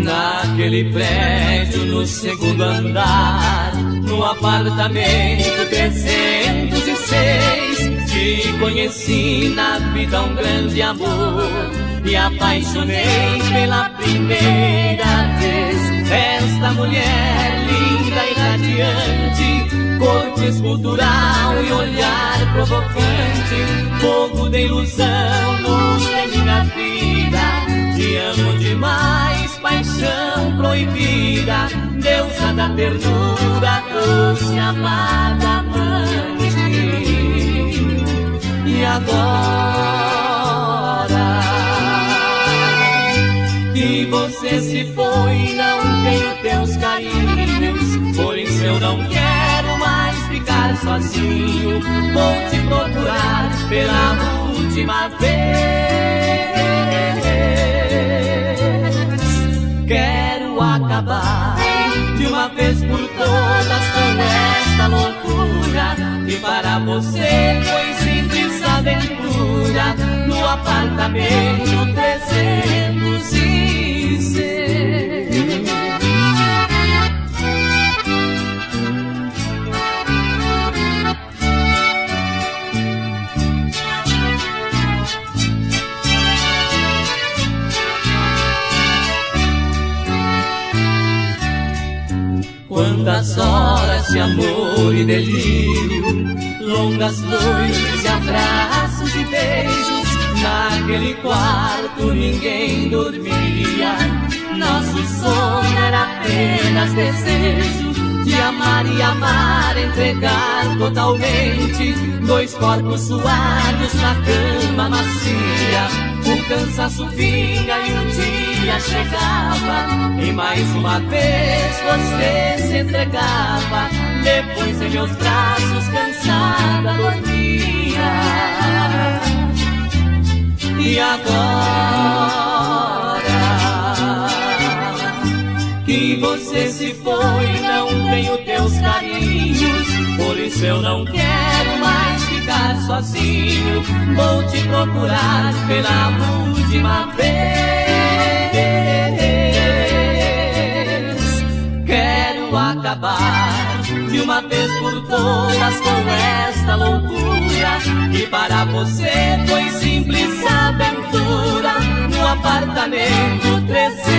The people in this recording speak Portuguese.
Naquele prédio no segundo andar, no apartamento 306, te conheci na vida um grande amor e apaixonei pela primeira vez. Esta mulher linda e radiante, corpo escultural e olhar provocante, fogo de ilusão, luz de minha vida. Te amo demais, paixão proibida, deusa da ternura, doce amada amante. E agora que você se foi, não tenho teus carinhos, por isso eu não quero mais ficar sozinho. Vou te procurar pela última vez. Quero acabar de uma vez por todas com esta loucura, e para você foi simples aventura no apartamento 306. Quantas horas de amor e delírio, longas noites e abraços e beijos. Naquele quarto ninguém dormia, nosso sonho era apenas desejo de amar e amar, entregar totalmente. Dois corpos suados na cama macia, o cansaço vinha e um dia chegava, e mais uma vez você se entregava. Depois em meus braços cansada dormia. E agora que você se foi, não tenho teus carinhos, por isso eu não quero mais ficar sozinho. Vou te procurar pela última vez. Quero acabar de uma vez por todas com esta loucura, e para você foi simples aventura no apartamento 300.